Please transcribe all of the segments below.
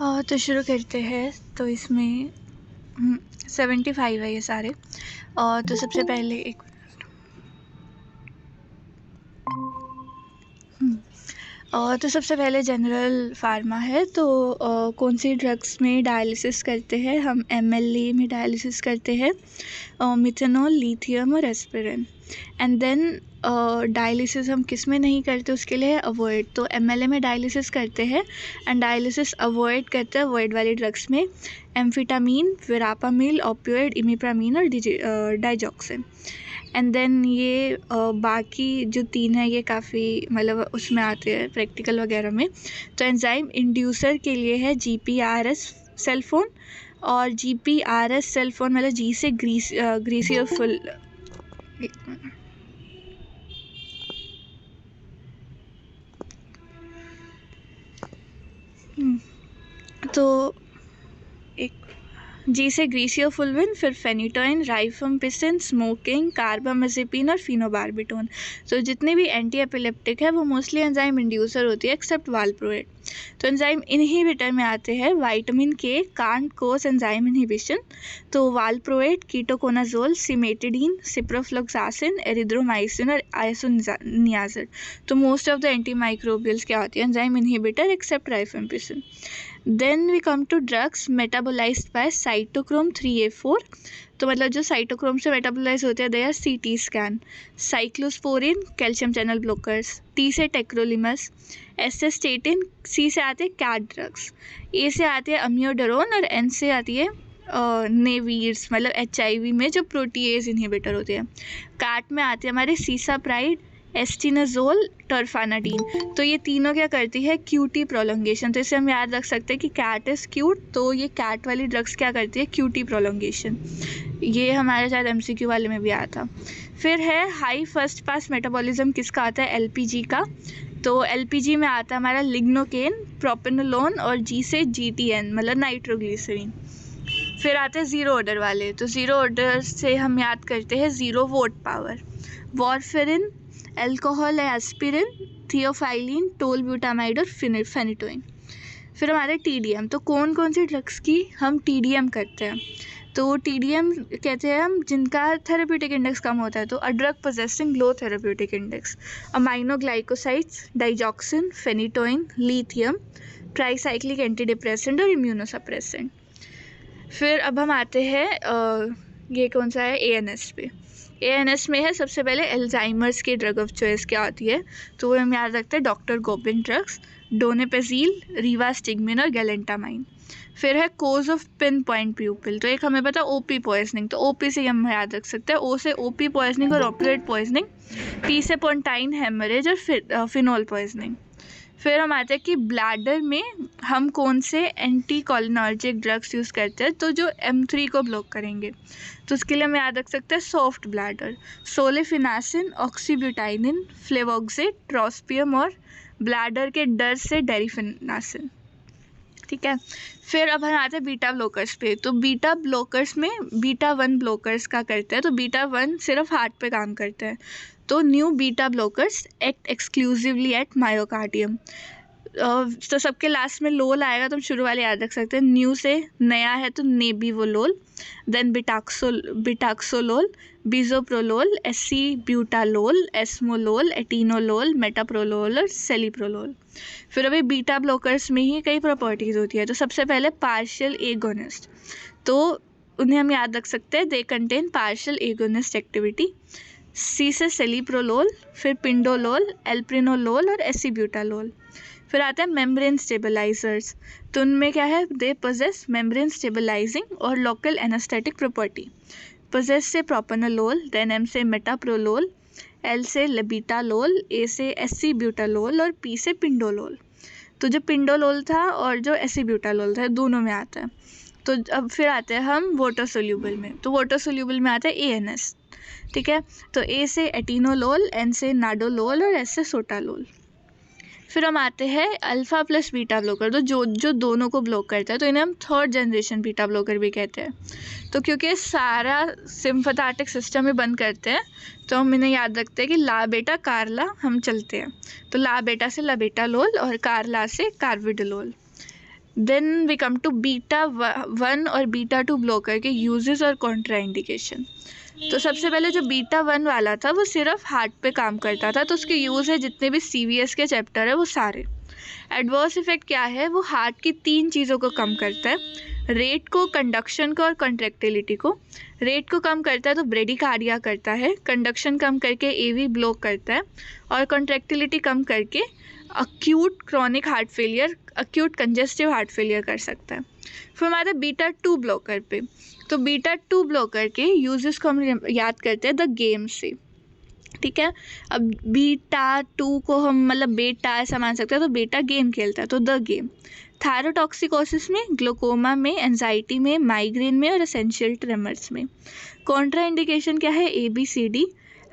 तो शुरू करते हैं। तो इसमें 75 है ये सारे। तो सबसे पहले एक तो सबसे पहले जनरल फार्मा है। तो कौन सी ड्रग्स में डायलिसिस करते हैं हम? MLA में डायलिसिस करते हैं मिथेनॉल, लिथियम और एस्पिरिन। एंड देन डायलिसिस हम किस में नहीं करते उसके लिए अवॉइड। तो MLA में डायलिसिस करते हैं एंड डायलिसिस अवॉइड करते हैं अवॉइड वाली ड्रग्स में एम्फिटामीन, विरापामिल, ओपियोइड, इमिप्रामीन और डाइजॉक्सिन। एंड देन ये बाकी जो 3 है ये काफ़ी मतलब उसमें आते हैं प्रैक्टिकल वगैरह में। तो एंजाइम इंड्यूसर के लिए है GPRS सेलफोन। और GPRS सेलफोन मतलब जी से ग्रीसी और फुल। तो एक जी से ग्रीसी और फुलविन, फिर फेनिटोइन, राइफाम्पिसिन, स्मोकिंग, कार्बामेज़ेपिन और फिनोबार्बिटोन। तो जितने भी एंटी एपिलेप्टिक है वो मोस्टली एंजाइम इंड्यूसर होती है एक्सेप्ट वालप्रोएट। तो एंजाइम इनहिबिटर में आते हैं vitamin K can't cause enzyme inhibition. तो valproate, ketoconazole, cimetidine, ciprofloxacin, erythromycin और आइसोनियाजिड। तो most of the anti microbials क्या होती है? Enzyme inhibitor except rifampicin. Then we come to drugs metabolized by cytochrome 3A4। तो मतलब जो साइटोक्रोम से मेटाबोलाइज होते हैं they are CT scan, cyclosporine, calcium channel blockers, T से टेक्रोलिमस, S से स्टेटिन, C से आते हैं कैट ड्रग्स, A से आते हैं अम्योडरोन और N से आती है नेवीर्स मतलब HIV में जो प्रोटीएज इनहिबिटर होते हैं। कैट में आते हैं हमारे सीसाप्राइड, एस्टिनाजोल, टर्फानाडीन। तो ये तीनों क्या करती है? QT prolongation. तो इसे हम याद रख सकते हैं कि कैट इज़ क्यूट। तो ये कैट वाली ड्रग्स क्या करती है? QT prolongation. ये हमारे शायद MCQ वाले में भी आया था। फिर है हाई फर्स्ट पास मेटाबॉलिज्म किसका आता है? LPG का। तो LPG में आता है हमारा लिग्नोकेन, प्रोपेनोलोन और G से GTN मतलब नाइट्रोग्लिसरीन। फिर आते हैं ज़ीरो ऑर्डर वाले। तो ज़ीरो ऑर्डर से हम याद करते हैं 0 वोट पावर, वॉरफेरिन, अल्कोहल है एस्पिरिन, थियोफाइलिन, टोलब्यूटामाइड और फेनिटोइन। फिर हमारे TDM। तो कौन कौन सी ड्रग्स की हम TDM करते हैं? तो TDM कहते हैं हम जिनका थेरेप्यूटिक इंडेक्स कम होता है। तो a drug possessing low therapeutic index, aminoglycosides, digoxin, phenytoin, lithium, tricyclic anti depressant और इम्यूनोसप्रेसेंट। फिर अब हम आते हैं ये कौन सा है? ANS पे। ANS में है सबसे पहले एल्जाइमर्स की ड्रग ऑफ चॉइस क्या होती है? तो वो हम याद रखते हैं डॉक्टर गोबिन ड्रग्स, डोनेपेजिल, रिवास्टिग्मिन और गैलेंटामाइन। फिर है cause of pinpoint pupil. तो एक हमें पता है OP पॉइजनिंग। तो OP से हम याद रख सकते हैं O से OP पॉइजनिंग और ऑपियोइड पॉइजनिंग, P से पोंटाइन हेमरेज और फिनोल पॉइजनिंग। फिर हम आते हैं कि ब्लैडर में हम कौन से एंटी कोलिनर्जिक ड्रग्स यूज़ करते हैं तो जो M3 को ब्लॉक करेंगे। तो उसके लिए हम याद रख सकते हैं सॉफ्ट ब्लैडर, सोलेफिनासिन, ऑक्सीब्यूटाइनिन, फ्लेवोक्सिड, ट्रोस्पियम और ब्लैडर के डर से डेरिफिनासिन। ठीक है। फिर अब हम आते हैं बीटा ब्लॉकर्स पे। तो बीटा ब्लॉकर्स में β1 ब्लॉकर्स का करते हैं। तो β1 सिर्फ हार्ट पे काम करते हैं। तो new beta blockers act exclusively at myocardium. तो सबके लास्ट में लोल आएगा तो हम शुरू वाले याद रख सकते हैं। न्यू से नया है तो नेबीवोलोल, देन बिटाक्सोलोल, बिजोप्रोलोल, एसीब्यूटालोल, एस्मोलोल, एटिनोलोल, मेटाप्रोलोल और सेलिप्रोलोल। फिर अभी बीटा ब्लॉकर्स में ही कई प्रॉपर्टीज़ होती है। तो सबसे पहले पार्शियल एगोनिस्ट। तो उन्हें हम याद रख सकते हैं they contain partial agonist activity. C से सेलिप्रोलोल, फिर पिंडोलोल, एल्प्रिनोलोल और एसीब्यूटालोल। फिर आता है मेम्ब्रेन स्टेबलाइजर्स। तो उनमें क्या है? दे पोजेस मेम्ब्रेन स्टेबलाइजिंग और लोकल एनेस्थेटिक प्रॉपर्टी। पोजेस से प्रोपेनोलोल, देन M से मेटाप्रोलोल, L से लेबिटालोल, A से एसीब्यूटालोल और P से पिंडोलोल। तो जो पिंडोलोल था और जो एसीब्यूटालोल था दोनों में आता है। तो अब फिर आते हैं हम वाटर सोल्यूबल में। तो वाटर सोल्यूबल में आता है ANS। ठीक है। तो A से एटिनोलोल, N से नाडोलोल और S से सोटालोल। फिर हम आते हैं अल्फ़ा प्लस बीटा ब्लॉकर। तो जो दोनों को ब्लॉक करता है तो इन्हें हम थर्ड जनरेशन बीटा ब्लॉकर भी कहते हैं। तो क्योंकि सारा सिम्पथेटिक सिस्टम ही बंद करते हैं तो हम इन्हें याद रखते हैं कि ला बेटा कारला हम चलते हैं। तो ला बेटा से लाबेटालोल और कारला से carvedilol. Then we come to beta 1 और बीटा 2 ब्लॉकर के यूजेस और कॉन्ट्रा इंडिकेशन। तो सबसे पहले जो बीटा 1 वाला था वो सिर्फ हार्ट पे काम करता था, तो उसके यूज़ है जितने भी CVS के चैप्टर है वो सारे। एडवर्स इफेक्ट क्या है, वो हार्ट की 3 चीज़ों को कम करता है, रेट को, कंडक्शन को और कॉन्ट्रैक्टिलिटी को। रेट को कम करता है तो ब्रेडिकार्डिया करता है, कंडक्शन कम करके AV ब्लॉक करता है और कॉन्ट्रैक्टिलिटी कम करके acute chronic heart failure, acute congestive heart failure कर सकता है। फिर हमारे बीटा 2 ब्लॉकर पे, तो बीटा 2 ब्लॉकर के यूजेस को हम याद करते हैं द गेम से, ठीक है। अब बीटा 2 को हम मतलब बेटा ऐसा मान सकते हैं, तो बेटा गेम खेलता है तो द गेम। थायरोटॉक्सिकोसिस में, ग्लूकोमा में, एंजाइटी में, माइग्रेन में और एसेंशियल ट्रेमर्स में। कॉन्ट्रा इंडिकेशन क्या है, ABCD,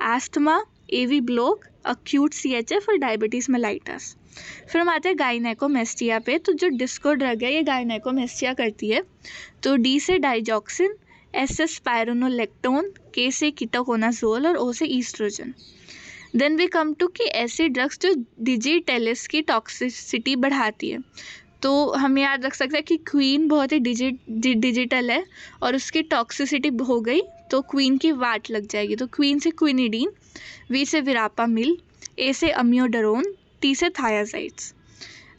asthma, AV block, acute CHF और डायबिटीज़ मेलाइटस। फिर हम आते हैं गाइनेकोमेस्टिया पे, तो जो डिस्को ड्रग है ये गाइनेकोमेस्टिया करती है। तो D से डाइजॉक्सिन, S से स्पाइरोनोलेक्टोन, K से कीटोकोनाजोल और O से oestrogen. Then we come to कि ऐसे ड्रग्स जो डिजिटेलिस की टॉक्सिसिटी बढ़ाती है। तो हम याद रख सकते हैं कि क्वीन बहुत ही डिजिटल है और उसकी टॉक्सिसिटी हो गई तो क्वीन की वाट लग जाएगी। तो क्वीन से क्विनिडीन, V से विरापामिल, A से अम्योडरोन, T से thiazides.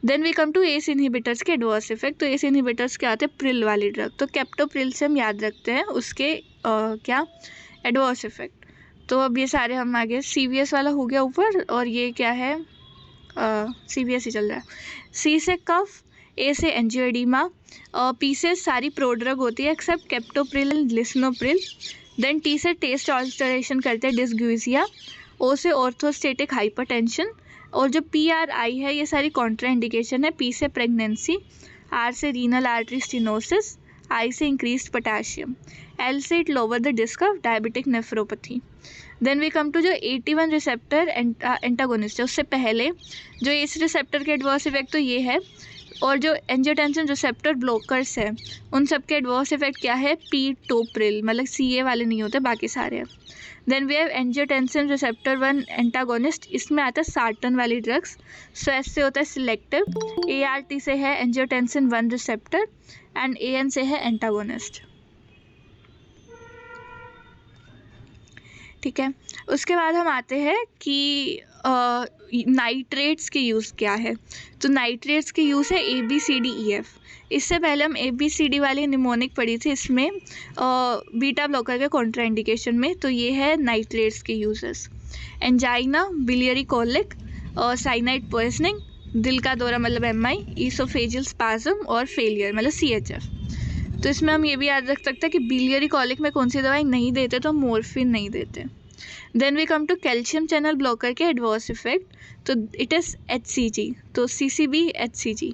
Then we come to ACE inhibitors के एडवर्स इफेक्ट। तो एस इनहिबिटर्स क्या होते हैं, प्रिल वाली ड्रग। तो कैप्टोप्रिल से हम याद रखते हैं उसके क्या एडवर्स इफेक्ट। तो अब ये सारे हम आगे, CVS वाला हो गया ऊपर, और ये क्या है, CVS ही चल रहा है। C से कफ, A से एंजियोएडिमा, P से सारी प्रोड्रग होती है except captopril and lisinopril. Then T से टेस्ट ऑल्टरेशन करते हैं, डिस्ग्यूजिया। O से ऑर्थोस्टेटिक हाइपरटेंशन, और जो PRI है ये सारी कॉन्ट्रा इंडिकेशन है। P से प्रेगनेंसी, R से रीनल आर्टरी स्टेनोसिस, I से इंक्रीज पोटेशियम, L से it lower the risk of diabetic nephropathy. Then we come to जो 81 रिसेप्टर एंटागोनिस्ट है, उससे पहले जो इस रिसेप्टर के एडवर्स इफेक्ट तो ये है, और जो एंजियोटेंसिन रिसेप्टर ब्लॉकर्स है उन सब के एडवर्स इफेक्ट क्या है, पीटोप्रिल, मतलब CA वाले नहीं होते, बाकी सारे हैं। Then we have angiotensin receptor 1 antagonist, इसमें आता है सार्टन वाली ड्रग्स। सो S से होता है सिलेक्टिव, ART से है एंजियोटेंसिन 1 रिसेप्टर एंड AN से है एंटागोनिस्ट, ठीक है। उसके बाद हम आते हैं कि नाइट्रेट्स के यूज़ क्या है। तो नाइट्रेट्स के यूज़ है ABCDEF। इससे पहले हम ABCD वाली निमोनिक पढ़ी थी, इसमें बीटा ब्लॉकर के कॉन्ट्रा इंडिकेशन में। तो ये है नाइट्रेट्स के uses, angina, biliary colic, cyanide poisoning, दिल का दौरा मतलब MI, ईसोफेजियल स्पाज्म और फेलियर मतलब CHF। तो इसमें हम ये भी याद रख सकते हैं कि बिलियरी कॉलिक में कौन सी दवाई नहीं देते, तो मोर्फिन नहीं देते। Then we come to calcium channel blocker के एडवर्स इफेक्ट। तो इट इज़ HCG, तो CCB HCG,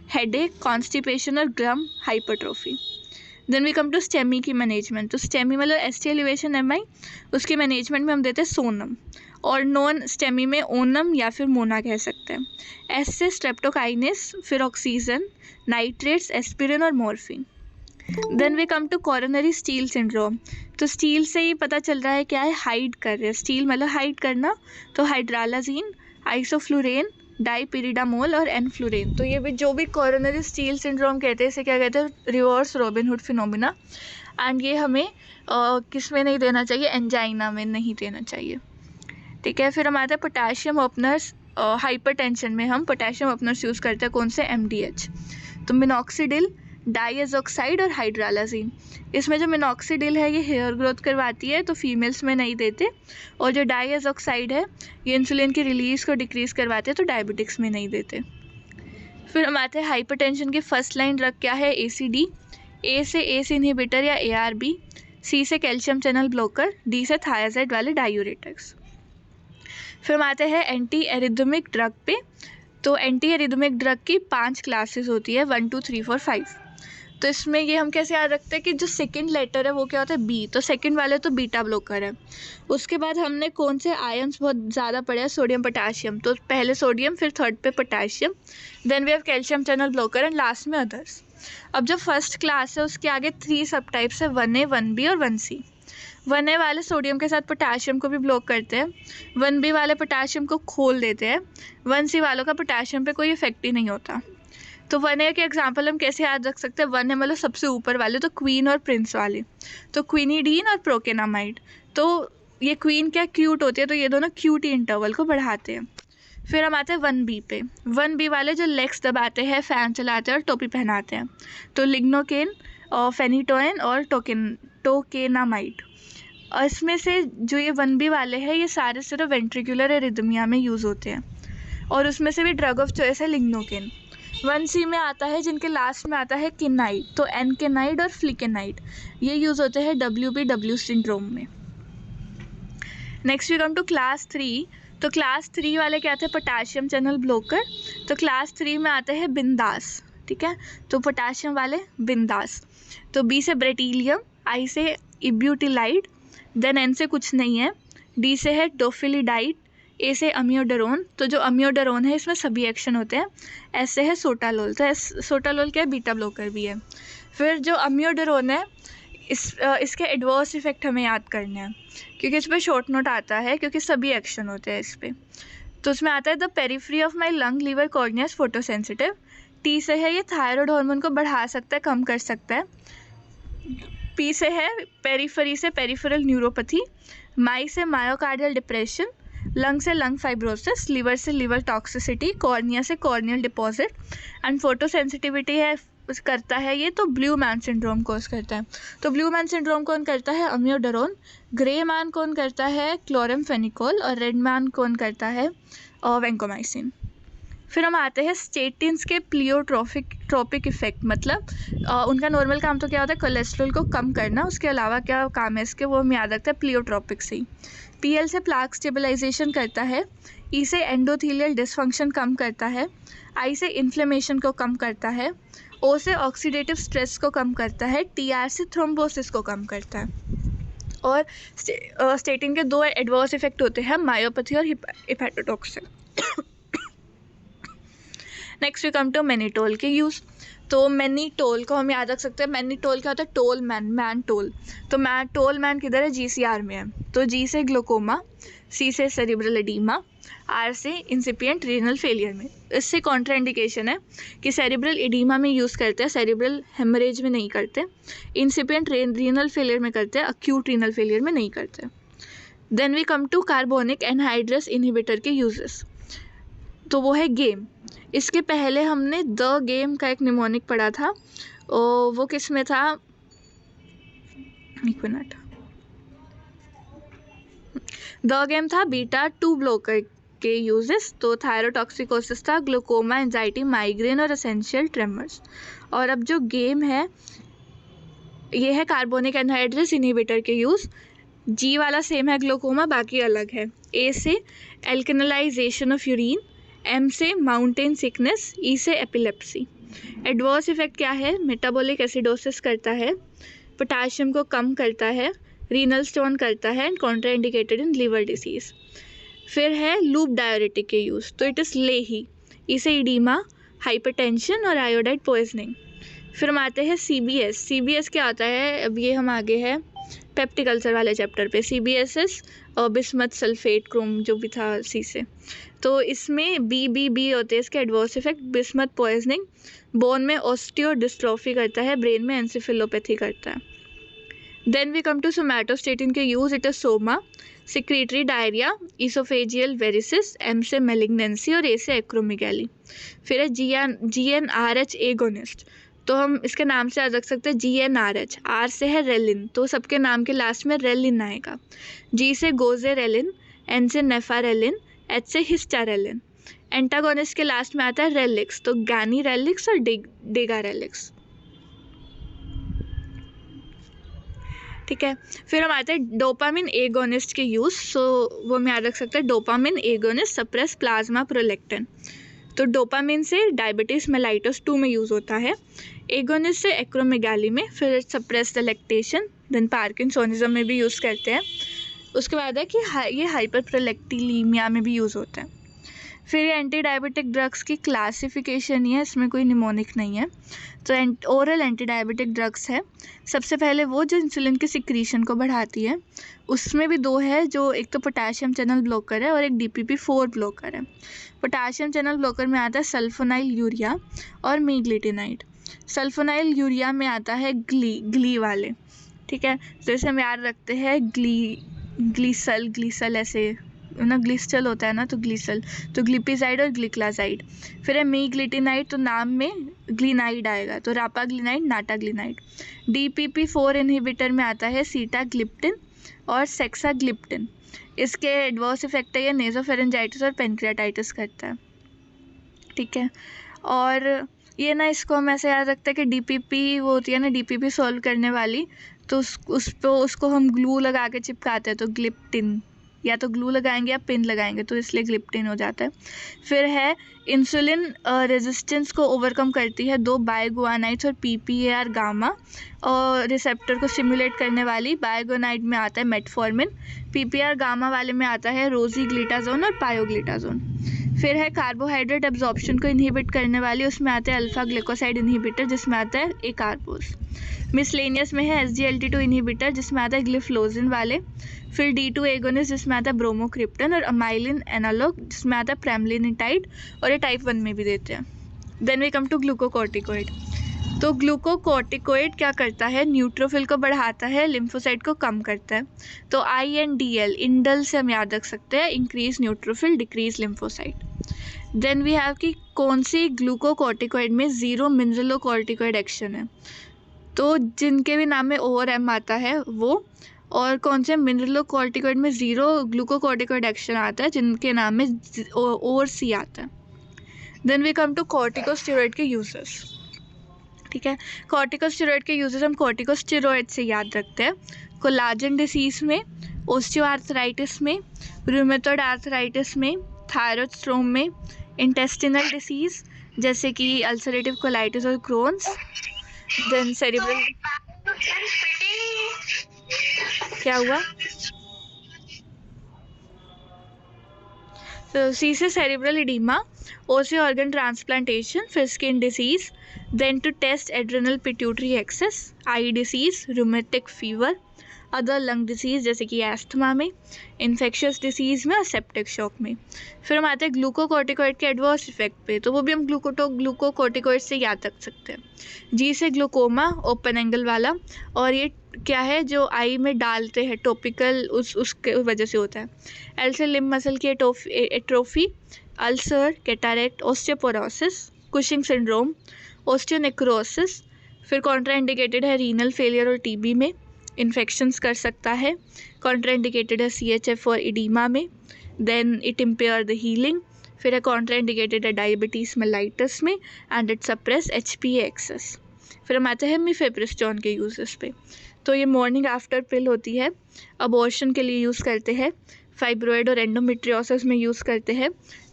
हेडेक, कॉन्स्टिपेशन और gum hypertrophy. Then we come to STEMI की मैनेजमेंट। तो स्टेमी मतलब ST एलिवेशन MI, उसके मैनेजमेंट में हम देते हैं सोनम, और नॉन स्टेमी में ओनम या फिर मोना कह सकते हैं। S से स्ट्रेप्टोकाइनेस, फिर ऑक्सीजन, नाइट्रेट्स, एस्पिरिन और morphine. Then we come to coronary steal syndrome. तो स्टील से ही पता चल रहा है क्या है, हाइड कर रहे हैं, स्टील मतलब हाइड करना। तो हाइड्रालाजीन, आइसोफ्लुरेन, डाइपिरिडामोल और एनफ्लुरेन। तो ये भी जो भी कॉरोनरी स्टील सिंड्रोम कहते हैं, इसे क्या कहते हैं, reverse robin hood phenomena. And ये हमें किस में नहीं देना चाहिए, एंजाइना में नहीं देना चाहिए, ठीक है। फिर हम आते हैं पोटेशियम ओपनर्स। हाइपरटेंशन में हम पोटेशियम ओपनर्स यूज़ करते हैं, कौन से, MDH। तो मिनॉक्सिडिल, डाइएज़ोक्साइड और हाइड्रालाजीन। इसमें जो मिनॉक्सिडिल है ये हेयर ग्रोथ करवाती है, तो फीमेल्स में नहीं देते, और जो डाइएज़ोक्साइड है ये इंसुलिन की रिलीज़ को डिक्रीज़ करवाते हैं, तो डायबिटिक्स में नहीं देते। फिर हम आते हैं हाइपरटेंशन की फर्स्ट लाइन ड्रग क्या है, ACD, A से ACE इनहिबिटर या ARB, C से कैल्शियम चैनल ब्लॉकर, D से थायाजाइड वाले डायूरेटिक्स। फिर हम आते हैं एंटी एरिथमिक ड्रग पे। तो एंटी एरिथमिक ड्रग की 5 क्लासेस होती है, 1 2 3 4 5। तो इसमें ये हम कैसे याद रखते हैं कि जो सेकंड लेटर है वो क्या होता है, B। तो सेकंड वाले तो बीटा ब्लॉकर है। उसके बाद हमने कौन से आयन्स बहुत ज़्यादा पढ़े हैं, सोडियम पोटाशियम। तो पहले सोडियम, फिर थर्ड पे potassium, then we have calcium channel blocker and last में अदर्स। अब जो फर्स्ट क्लास है उसके आगे 3 सब टाइप्स है, 1A, 1B और 1C। 1A वाले सोडियम के साथ पोटाशियम को भी ब्लॉक करते हैं, 1B वाले पोटाशियम को खोल देते हैं, 1C वालों का पोटाशियम पे कोई इफेक्ट ही नहीं होता। तो 1A के एग्जाम्पल हम कैसे याद रख सकते हैं? 1 है मतलब सबसे ऊपर वाले, तो क्वीन और प्रिंस वाले, तो क्विनिडीन और प्रोकेनामाइड। तो ये क्वीन क्या क्यूट होती है, तो ये दोनों क्यूटी इंटरवल को बढ़ाते हैं। फिर हम आते हैं 1B पे। 1B वाले जो लेग्स दबाते हैं, फ़ैन चलाते हैं और टोपी पहनाते हैं, तो लिग्नोकेन और फेनिटोइन और टोकेनामाइड। और इसमें से जो ये 1B वाले हैं ये सारे सिर्फ वेंट्रिकुलर एरिथमिया में यूज़ होते हैं, और उसमें से भी ड्रग ऑफ चॉइस है लिग्नोकेन। 1C में आता है जिनके लास्ट में आता है किनाइड, तो एनकेनाइड और फ्लिकेनाइड, ये यूज़ होते हैं WBW सिंड्रोम में। Next we come to class 3। तो क्लास 3 वाले क्या थे? Potassium channel blocker. तो क्लास 3 में आते हैं बिंदास, ठीक है, तो पोटाशियम वाले बिंदास। तो B से ब्रेटिलियम, I से इब्यूटिलाइड, देन N से कुछ नहीं है, D से है डोफिलिडाइड, A से अमियोडरोन। तो जो अमियोडरोन है इसमें सभी एक्शन होते हैं। S से है सोटालोल, तो सोटालोल क्या है? बीटा ब्लॉकर भी है। फिर जो अमियोडरोन है इसके एडवर्स इफेक्ट हमें याद करने हैं, क्योंकि इस पर शॉर्ट नोट आता है, क्योंकि सभी एक्शन होते हैं इस पर। तो उसमें आता है the periphery of my lung liver corneas photosensitive. T से है ये थायराइड हार्मोन को बढ़ा सकता है, कम कर सकता है। P से है पेरिफेरी से पेरिफेरल न्यूरोपैथी। माई से मायोकार्डियल डिप्रेशन। लंग से लंग फाइब्रोसिस। लिवर से लिवर टॉक्सिसिटी। कॉर्निया से कॉर्नियल डिपॉजिट। एंड फोटोसेंसिटिविटी है करता है ये, तो ब्लू मैन सिंड्रोम कोज करता है। तो ब्लू मैन सिंड्रोम कौन करता है? अमियोडरोन। ग्रे मैन कौन करता है? क्लोरमफेनिकोल। और रेड मैन कौन करता है? वैंकोमाइसिन। फिर हम आते हैं स्टेटिन्स के प्लियोट्रोपिक इफेक्ट, मतलब उनका नॉर्मल काम तो क्या होता है? कोलेस्ट्रॉल को कम करना, उसके अलावा क्या काम है इसके वो हम याद रखते हैं प्लियोट्रोपिक से ही। PL से प्लाक स्टेबलाइजेशन करता है। E से एंडोथीलियल डिसफंक्शन कम करता है। I से इन्फ्लेमेशन को कम करता है। O से ऑक्सीडेटिव स्ट्रेस को कम करता है। TR से थ्रोम्बोसिस को कम करता है। और स्टेटिन के 2 एडवर्स इफेक्ट होते हैं, मायोपैथी और hepatotoxin. Next we come to mannitol के यूज़। तो मैनिटोल को हम याद रख सकते हैं। मैनिटोल क्या होता है? Toll man toll. तो टोल मैन किधर है? GCR में है। तो G से ग्लोकोमा, C से सेरिब्रल एडीमा, R से इंसिपिएंट रीनल फेलियर में। इससे कॉन्ट्राइंडिकेशन है कि सेरिब्रल एडीमा में यूज़ करते हैं, सेरिब्रल हेमरेज में नहीं करते, इंसिपिएंट रीनल फेलियर में करते हैं, अक्यूट रीनल फेलियर में नहीं करते। Then we come to carbonic anhydrase inhibitor के यूजेस। तो वो है गेम। इसके पहले हमने द गेम का एक निमोनिक पढ़ा था, और वो किस में था? एक मिनट। द गेम था बीटा-2 ब्लॉकर के यूजेस। तो थायरोटॉक्सिकोसिस था, ग्लूकोमा, एंजाइटी, माइग्रेन और एसेंशियल ट्रेमर्स। और अब जो गेम है ये है कार्बोनिक एनहाइड्रस इनहिबिटर के यूज़। G वाला सेम है ग्लूकोमा, बाकी अलग है। A से एल्केनालाइजेशन ऑफ यूरिन, M से माउंटेन सिकनेस, E से एपिलेप्सी। एडवर्स इफेक्ट क्या है? मेटाबॉलिक एसिडोसिस करता है, पोटाशियम को कम करता है, रीनल स्टोन करता है, and contraindicated in liver disease. फिर है लूप डायरेटिक के यूज़। तो इट इज़ लेही। E से इडीमा, हाइपरटेंशन और आयोडाइड पॉइजनिंग। फिर हम आते हैं CBS क्या होता है? अब ये हम आगे है पेप्टिक अल्सर वाले चैप्टर पे। CBSS और बिस्मथ सल्फेट क्रोम जो भी था C से। तो इसमें BBB होते हैं इसके adverse effect. Bismuth poisoning, bone में ऑस्टियोडिस्ट्रोफी करता है, ब्रेन में एंसेफेलोपैथी करता है। Then we come to somatostatin के use. It is soma, secretory diarrhoea, oesophageal varices, M से मेलिग्नेंसी और A से एक्रोमेगाली। फिर है GnRH एगोनिस्ट। तो हम इसके नाम से याद रख सकते हैं GnRH। R से है रेलिन, तो सबके नाम के लास्ट में रेलिन आएगा। G से गोजेरेलिन, N से नेफारेलिन, H से हिस्टारेलिन। एंटागोनिस्ट के लास्ट में आता है रेलिक्स, तो गानी रेलिक्स और डेगा रेलिक्स। ठीक है। फिर हम आते हैं डोपामिन एगोनिस्ट के यूज़। सो वो हम याद रख सकते हैं dopamine agonist suppress plasma prolactin. तो डोपामिन से डायबिटीज़ मेलाइटस 2 में यूज़ होता है, एगोनिस्ट से एक्रोमेगाली में, फिर suppress the lactation, then parkinsonism में भी यूज़ करते हैं। उसके बाद है कि ये हाइपर प्रोलेक्टिलीमिया में भी यूज़ होता है। फिर ये एंटी डायबिटिक ड्रग्स की क्लासिफिकेशन ही है, इसमें कोई निमोनिक नहीं है। तो ओरल एंटी डायबिटिक ड्रग्स है। सबसे पहले वो जो इंसुलिन की सिक्रीशन को बढ़ाती है, उसमें भी दो है, जो एक तो पोटाशियम चैनल ब्लॉकर है और एक DPP-4 ब्लॉकर है। पोटाशियम चैनल ब्लॉकर में आता है सल्फोनाइल यूरिया और मीग्लिटिनाइड। सल्फोनाइल यूरिया में आता है ग्ली वाले, ठीक है। तो इसे हम याद रखते हैं ग्लीसल ऐसे ना, ग्लिस्टल होता है ना, तो ग्लिसल, तो ग्लिपिजाइड और ग्लिक्लाजाइड। फिर है मीग्लिटिनाइड, तो नाम में ग्लिनाइड आएगा, तो रापाग्लिनाइड, नाटाग्लिनाइड। DPP-4 इनहिबिटर में आता है सीटाग्लिप्टिन और सेक्साग्लिप्टिन। इसके एडवर्स इफेक्ट है ये नेजोफेरेंजाइटिस और पेनक्रियाटाइटिस करता है, ठीक है। और ये ना, इसको हम ऐसे याद रखते हैं कि DPP वो होती है ना, DPP सॉल्व करने वाली, तो उसको हम ग्लू लगा के चिपकाते हैं, तो ग्लिप्टिन, या तो ग्लू लगाएंगे या पिन लगाएंगे, तो इसलिए ग्लिप्टिन हो जाता है। फिर है इंसुलिन रेजिस्टेंस को ओवरकम करती है दो बायोगुआनाइड्स और PPAR गामा और रिसेप्टर को स्टिमुलेट करने वाली। बायोगुआनाइड में आता है मेटफॉर्मिन, PPAR गामा वाले में आता है रोजीग्लिटाजोन और पायोग्लिटाजोन। फिर है कार्बोहाइड्रेट एब्जॉर्प्शन को इनहिबिट करने वाली, उसमें आते हैं अल्फा ग्लिकोसाइड इनहिबिटर जिसमें आता है एकार्बोस। मिसलेनियस में है SGLT2 इनहिबिटर जिसमें आता है ग्लिफ्लोजिन वाले। फिर D2 एगोनिस्ट जिसमें आता है ब्रोमोक्रिप्टन और अमाइलिन एनालॉग जिसमें आता है प्रेमलिनिटाइड, और ये टाइप 1 में भी देते हैं। Then we come to glucocorticoid. तो ग्लूकोकॉर्टिकोइड क्या करता है, न्यूट्रोफिल को बढ़ाता है, लिम्फोसाइट को कम करता है। तो INDL, इंडल से हम याद रख सकते हैं, increase neutrophil decrease lymphocyte. Then we have कि कौन सी ग्लूकोकॉर्टिकोइड में जीरो मिनरलोकॉर्टिकोइड एक्शन है, तो जिनके भी नाम में OR-M आता है वो, और कौन से मिनरलोकॉर्टिकोइड में जीरो ग्लूकोकॉर्टिकोइड एक्शन आता है जिनके नाम में OR-C आता है। Then we come to corticosteroid के यूजेस, ठीक है। कॉर्टिकोस्टेरॉइड के यूजेस हम कॉर्टिकोस्टेरॉइड से याद रखते हैं, कोलाजन डिसीज में, ओस्टियोआर्थराइटिस में, रूमेटॉइड आर्थराइटिस में, थायरॉइड स्ट्रोम में, इंटेस्टिनल डिसीज जैसे कि अल्सरेटिव कोलाइटिस और क्रोन्स। देन सेरिब्रल, क्या हुआ, तो सी से सेरिब्रल इडीमा, ओ से ऑर्गन ट्रांसप्लांटेशन, फिर skin disease. Then to test adrenal pituitary axis, eye disease, rheumatic fever, other lung disease जैसे कि एस्थमा में, इन्फेक्शियस डिसीज में और सेप्टिक शॉक में। फिर हम आते हैं ग्लूकोकॉर्टिकोइड के एडवर्स इफेक्ट पे, तो वो भी हम ग्लूकोकॉर्टिकोइड से याद रख सकते हैं। जी से ग्लूकोमा, ओपन एंगल वाला, और ये क्या है जो आई में डालते हैं टॉपिकल, उसके वजह से होता है। एल से लिम्ब मसल की atrophy, ulcer, cataract, osteoporosis, Cushing syndrome, osteonecrosis. फिर कॉन्ट्राइंडिकेटेड है रीनल फेलियर और TB में, इन्फेक्शंस कर सकता है। कॉन्ट्राइंडिकेटेड है CHF और इडीमा में, then it impair the healing. फिर है कॉन्ट्राइंडिकेटेड है डायबिटीज़ मेलाइटस में and it suppress HPA axis. फिर हम आते हैं मिफेप्रिस्टोन के यूजेस पे, तो ये मॉर्निंग आफ्टर पिल होती है, अबॉर्शन के लिए यूज़ करते हैं, फाइब्रॉइड और एंडोमेट्रियोसिस में यूज़ करते हैं,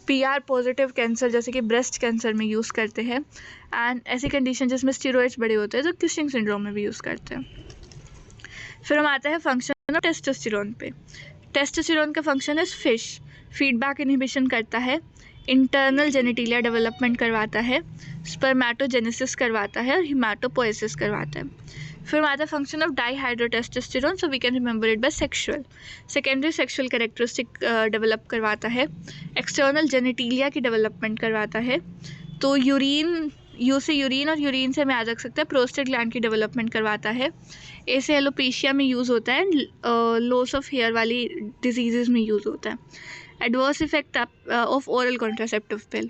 PR पॉजिटिव कैंसर जैसे कि ब्रेस्ट कैंसर में यूज़ करते हैं, एंड ऐसी कंडीशन जिसमें स्टेरॉइड्स बड़े होते हैं तो कुशिंग सिंड्रोम में भी यूज़ करते हैं। फिर हम आते हैं फंक्शन ऑफ टेस्टोस्टेरोन पे। टेस्टोस्टेरोन का फंक्शन इज फीडबैक इनहिबिशन करता है, इंटरनल जेनिटिलिया डेवलपमेंट करवाता है, स्पर्मेटोजेनेसिस करवाता है और हिमाटोपोएसिस करवाता है। फिर हम आता है function of dihydrotestosterone, so we can remember it by sexual, secondary sexual characteristic develop करवाता है, एक्सटर्नल जेनिटिलिया की डेवलपमेंट करवाता है। तो यू से यूरिन और यूरिन से हम याद रख सकते हैं प्रोस्टेट ग्लैंड की डेवलपमेंट करवाता है। ए से एलोपेशिया में यूज़ होता है, लॉस ऑफ हेयर वाली डिजीज़ में यूज़ होता है। Adverse effect of oral contraceptive pill,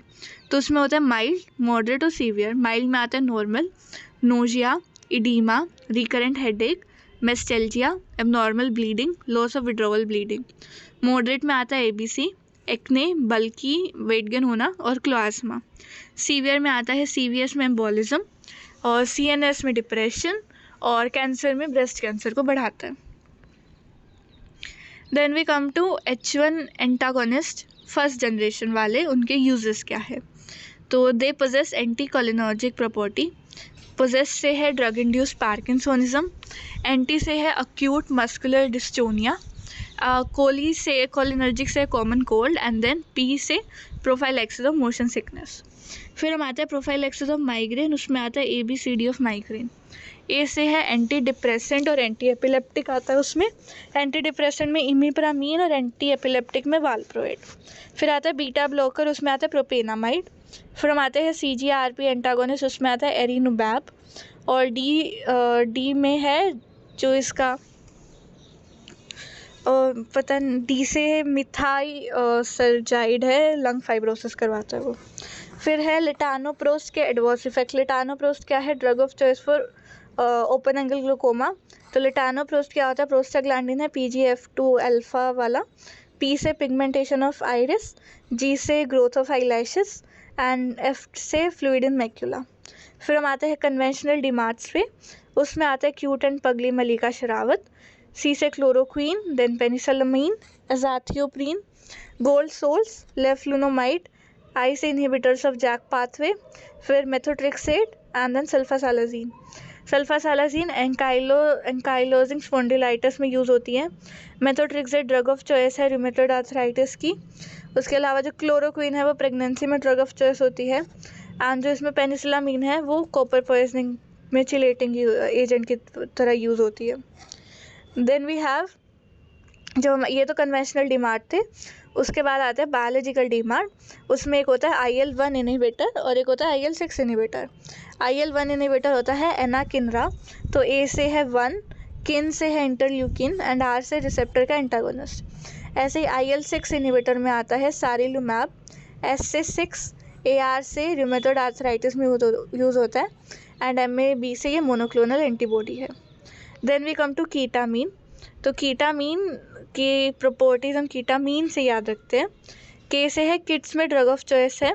तो उसमें होता है माइल्ड, मॉडरेट और सीवियर। माइल्ड में आता है normal, nausea, oedema, recurrent headache, mastalgia, abnormal bleeding, loss of withdrawal bleeding. Moderate में आता है ABC, एक्ने, बल्कि, वेट गेन होना और क्लोआस्मा। सीवियर में आता है CVS में एम्बोलिज्म, और CNS में डिप्रेशन, और कैंसर में ब्रेस्ट कैंसर को बढ़ाता है। Then we come to H1 antagonist, first generation वाले, उनके यूजेस क्या है। तो they possess anticholinergic property, possess से है ड्रग इंड्यूस पार्किंसोनिज्म, एंटी से है अक्यूट मस्कुलर डिस्टोनिया, कोली से कोलिनर्जिक से common cold, and then P से प्रोफाइलैक्सिस ऑफ मोशन सिकनेस। फिर हम आते हैं प्रोफाइलैक्सिस ऑफ माइग्रेन, उसमें आता है ABCD ऑफ माइग्रेन। ए से है एंटी डिप्रेसेंट और एंटी एपिलेप्टिक आता है उसमें। एंटी डिप्रेसेंट में इमिप्रामीन और एंटी एपिलेप्टिक में वालप्रोएट। फिर आता है बीटा ब्लॉकर, उसमें आता है प्रोपेनामाइड। फिर हम आते हैं CGRP एंटागोनिस्ट, उसमें आता है एरिनुबैप। और डी में है जो इसका पता नहीं, डी से मिथाई सर्जाइड है, लंग फाइब्रोसिस करवाता है वो। फिर है लेटानोप्रोस्ट के एडवर्स इफेक्ट। लेटानोप्रोस्ट क्या है? Drug of choice for open angle glaucoma. तो लेटानोप्रोस्ट क्या होता है? प्रोस्टाग्लैंडिन है, PGF2 अल्फा वाला। P से पिगमेंटेशन ऑफ आइरिस, G से growth of eyelashes and F से फ्लूइड इन मैक्यूला। फिर हम आते हैं कन्वेंशनल डिमार्ट्स पे, उसमें आता है क्यूट एंड पगली मलिका शेरावत। C से chloroquine, then penicillamine, azathioprine, gold salts, leflunomide. I से इनहिबिटर्स ऑफ जैक पाथवे। फिर methotrexate and then sulfasalazine. Sulfasalazine ankylosing spondylitis में यूज़ होती है। मेथोट्रेक्सेट ड्रग ऑफ चॉइस है रूमेटॉइड आर्थराइटिस की। उसके अलावा जो क्लोरोक्वीन है वो प्रेगनेंसी में ड्रग ऑफ चॉइस होती है। एंड जो इसमें पेनिसिलामीन है वो कॉपर पॉइजनिंग में चिलेटिंग एजेंट की तरह यूज़ होती है। देन वी हैव जो ये तो कन्वेंशनल डीमार्ट थे। उसके बाद आते हैं बायोलॉजिकल डीमार्ट, उसमें एक होता है IL-1 इनहिबिटर और एक होता है IL-6 इनहिबिटर। IL-1 इनहिबिटर होता है एनाकिनरा। तो A से है 1, किन से है इंटरल्यूकिन एंड R से रिसेप्टर का एंटागोनिस्ट। ऐसे ही IL-6 इनहिबिटर में आता है सारिलुमैब, S से 6, AR से रूमेटॉइड आर्थराइटिस में यूज़ होता है एंड MAB से ये मोनोक्लोनल एंटीबॉडी है। Then we come to ketamine. तो कीटामीन की प्रॉपर्टीज हम कीटामीन से याद रखते हैं। K से है किड्स में ड्रग ऑफ चॉइस है।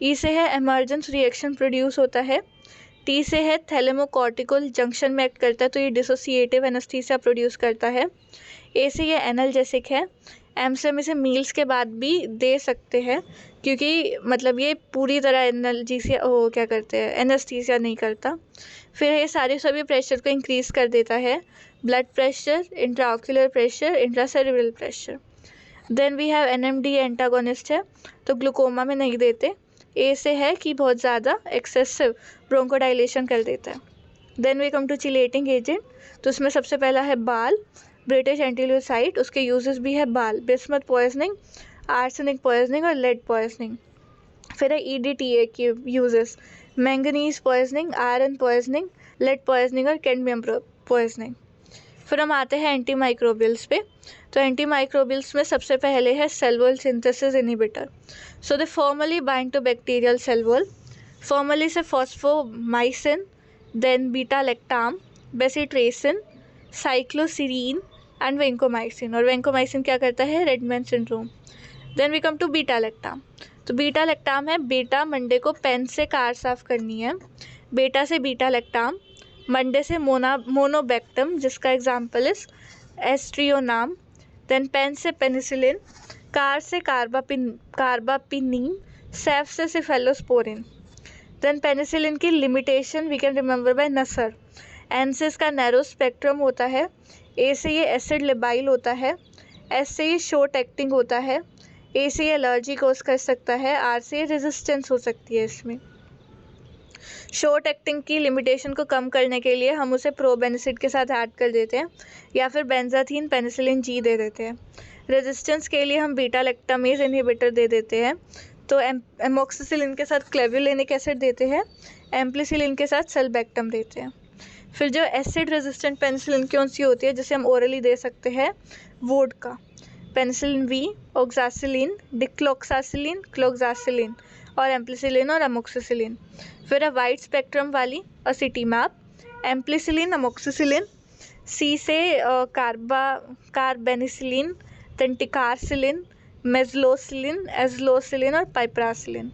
E से है एमर्जेंस रिएक्शन प्रोड्यूस होता है। T से है थैलेमोकॉर्टिकल जंक्शन में एक्ट करता है तो ये डिसोसिएटिव एनेस्थीसिया प्रोड्यूस करता है। A से ये एनाल्जेसिक है। M से हम इसे मील्स के बाद भी दे सकते हैं क्योंकि मतलब ये पूरी तरह एनाल्जेसिया क्या करते हैं, एनेस्थीसिया नहीं करता। फिर ये सारे सभी प्रेशर को इंक्रीज़ कर देता है, blood pressure, intraocular pressure, intracerebral pressure. Then we have NMD antagonist है तो ग्लूकोमा में नहीं देते। A से है कि बहुत ज़्यादा एक्सेसिव ब्रोंकोडाइलेशन कर देता है। Then we come to chelating agent, तो उसमें सबसे पहला है बाल, ब्रिटिश एंटील्यूसाइड, उसके यूजेस भी है BAL, bismuth poisoning, arsenic poisoning और लेड पॉइजनिंग। फिर है EDTA के uses, manganese poisoning, iron poisoning, lead poisoning और कैडमियम पॉइजनिंग। फिर हम आते हैं एंटी माइक्रोबियल्स पे। तो एंटी माइक्रोबियल्स में सबसे पहले है cell wall synthesis inhibitor. So they formally bind to bacterial cell wall. Formally से fosfomycin, then beta lactam, bacitracin, cycloserine and vancomycin. और वेंकोमाइसिन क्या करता है? Red man syndrome. Then we come to beta lactam. तो बीटा लैक्टाम है, बेटा Monday को pen से कार साफ करनी है, बेटा से बीटा लैक्टाम, मंडे से मोनोबैक्टम जिसका example is aztreonam, then pen से पेनिसिलिन, कार से कार्बापिनीन, सेफ से सिफेलोस्पोरिन। देन पेनिसिलिन की limitation we can remember by नसर। एन से इसका नैरो स्पेक्ट्रम होता है, ए से ये एसिड लिबाइल होता है, एस से ये शॉर्ट एक्टिंग होता है, ए से ये एलर्जी कोज कर सकता है, आर से ये रेजिस्टेंस हो सकती है। इसमें शॉर्ट एक्टिंग की लिमिटेशन को कम करने के लिए हम उसे प्रोबेनिसिड के साथ ऐड कर देते हैं या फिर बेंजाथीन पेनिसिलिन G दे देते हैं। रेजिस्टेंस के लिए हम बीटा लैक्टामेज इनहिबिटर दे देते हैं, तो एमोक्सिसिलिन के साथ क्लेवुलिनिक एसिड देते हैं, एम्प्लिसिलिन के साथ सेल्बैक्टम देते हैं। फिर जो एसिड रेजिस्टेंट पेनिसिलिन कौन सी होती है जिसे हम ओरली दे सकते हैं? Vodka, penicillin V, oxacillin, dicloxacillin, cloxacillin और एम्प्लिसिलिन और अमोक्सिसिलिन। फिर है वाइड स्पेक्ट्रम वाली असिटीमैब, एम्प्लिसिलिन, अमोक्सिसिलिन, C से कार्बेनिसिलिन, टेंटिकारसिलिन, मेजलोसिलिन, एजलोसिलिन और पाइप्रासिलिन।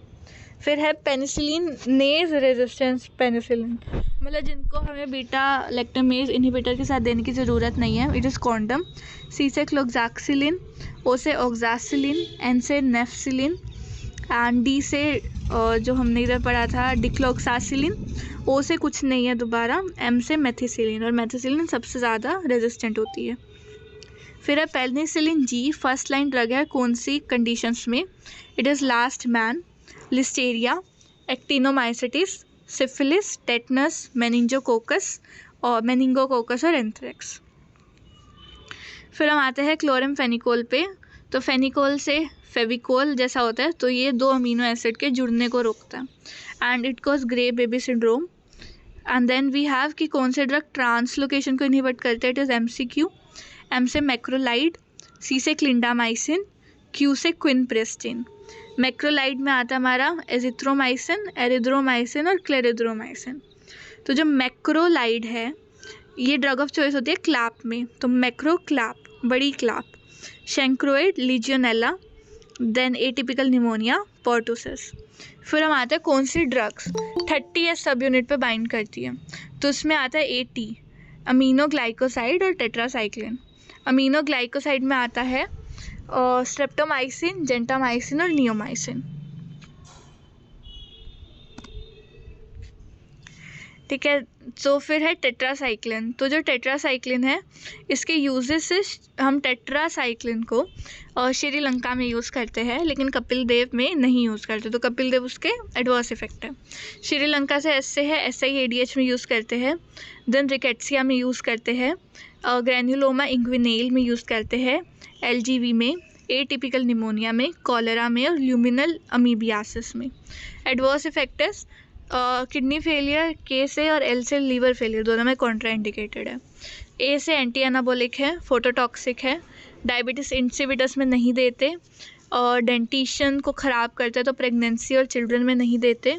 फिर है पेनिसिलिन नेज रेजिस्टेंस पेनिसिलिन, मतलब जिनको हमें बीटा लैक्टामेज इनहिबिटर के साथ देने की ज़रूरत नहीं है, इट इज़ कॉन्डम। C से क्लोक्साक्सिलिन, O से ऑक्सासिलिन, N से नेफ्सिलिन एंड D से जो हमने इधर पढ़ा था डिक्लोक्सासिलिन, O से कुछ नहीं है दोबारा, M से मेथिसिलिन, और मेथिसिलिन सबसे ज़्यादा रेजिस्टेंट होती है। फिर है penicillin G, first line drug है कौन सी कंडीशंस में? It is last man, listeria, actinomycetes, syphilis, tetanus, meningococcus और एंथ्रेक्स। फिर हम आते हैं क्लोरमफेनिकोल पे। तो फेनिकोल से फेविकोल जैसा होता है, तो ये 2 अमीनो एसिड के जुड़ने को रोकता है and it cause grey baby syndrome. And then we have कि कौन से ड्रग ट्रांसलोकेशन को इनहिबिट करते हैं? इट इज़ MCQ, M से मैक्रोलाइड, C से क्लिंडामाइसिन, Q से क्विनप्रेस्टिन। मैक्रोलाइड में आता है हमारा एजिथ्रोमाइसिन, एरिथ्रोमाइसिन और क्लेरिथ्रोमाइसिन। तो जो मैक्रोलाइड है ये ड्रग ऑफ चॉइस होती है क्लैप में, तो मैक्रो क्लैप, बड़ी clap, chancroid, legionella, then atypical pneumonia, pertussis. फिर हम आते हैं कौन सी ड्रग्स 30S सब यूनिट पे बाइंड करती है? तो उसमें आता है AT, अमीनो ग्लाइकोसाइड और टेट्रासाइक्लिन। अमीनो ग्लाइकोसाइड में आता है स्ट्रेप्टोमाइसिन, जेंटामाइसिन और नियोमाइसिन। ठीक है, तो फिर है टेट्रासाइक्लिन। तो जो टेट्रासाइक्लिन है इसके यूजेस से हम टेट्रासाइक्लिन को श्रीलंका में यूज़ करते हैं लेकिन कपिल देव में नहीं यूज़ करते, तो कपिल देव उसके एडवर्स इफेक्ट है। श्रीलंका से ऐसे है SIADH में यूज़ करते हैं, देन रिकेट्सिया में यूज़ करते हैं, ग्रैन्युलोमा इंग्विनेल में यूज़ करते हैं, LGV में, एटिपिकल निमोनिया में, कॉलेरा में और ल्यूमिनल अमीबियासिस में। Adverse effects kidney failure, K से, और L से लीवर फेलियर, दोनों में कॉन्ट्राइंडिकेटेड है। A से एंटी एनाबोलिक है, फोटोटॉक्सिक है, डायबिटीज़ इंसिपिडस में नहीं देते, और डेंटिशन को ख़राब करते हैं तो प्रेगनेंसी और चिल्ड्रन में नहीं देते,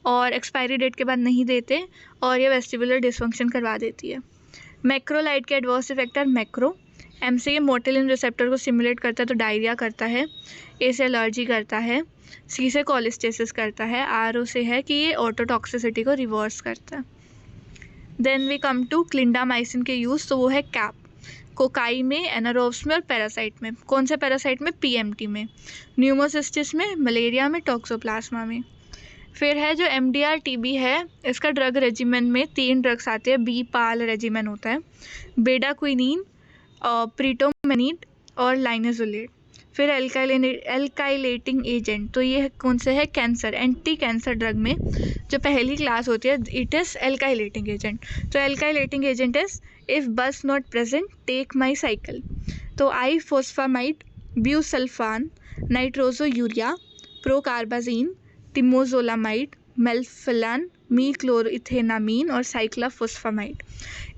और एक्सपायरी डेट के बाद नहीं देते, और ये वेस्टिबुलर डिसफंक्शन करवा देती है। मैक्रोलाइड के एडवर्स इफेक्ट है मैक्रो। M से ये मोटिलिन रिसेप्टर को स्टिमुलेट करता है तो डायरिया करता है, A से एलर्जी करता है, C से कोलिस्टेसिस करता है, RO से है कि ये ऑटोटॉक्सिसिटी को रिवर्स करता है। Then we come to clindamycin के यूज़, तो वो है कैप, कोकाई में, एनारोब्स में और पैरासाइट में। कौन से पैरासाइट में? PMT में, न्यूमोसिस्टिस में, मलेरिया में, टॉक्सोप्लाज्मा में। फिर है जो MDR TB है, इसका ड्रग रेजिमेन में 3 ड्रग्स आते हैं, B-PAL रेजिमेन होता है, बेडाक्विनीन, प्रीटोमेनिड और लाइनेजुलेट। फिर एल्काइलेटिंग एजेंट, तो ये कौन से है? कैंसर, एंटी कैंसर ड्रग में जो पहली क्लास होती है इट इज़ एल्काइलेटिंग एजेंट। तो alkylating agent is if bus not present take my cycle. तो आईफोस्फामाइड, ब्यूसल्फान, नाइट्रोजोयूरिया, प्रोकार्बाजीन, टिमोजोलामाइड, मेल्फिलान, मीक्लोइथेनामीन और साइक्लोफॉस्फामाइड।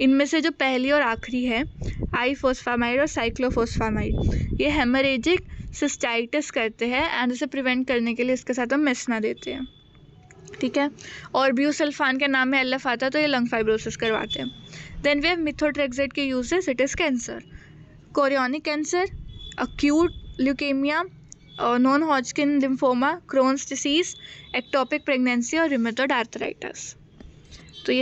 इनमें से जो पहली और आखिरी है आईफोस्फामाइड और साइक्लोफॉस्फामाइड, ये हेमरेजिक सिस्टाइटिस करते हैं एंड इसे प्रिवेंट करने के लिए इसके साथ हम मेसना देते हैं। ठीक है, और ब्यूसल्फान के नाम में LF आता है तो ये लंग फाइब्रोसिस करवाते हैं। देन वी हैव मिथोट्रेक्सेट के uses, it is cancer, chorionic cancer, acute leukaemia, non Hodgkin lymphoma, Crohn's disease, ectopic pregnancy और रूमेटॉइड आर्थराइटिस। तो ये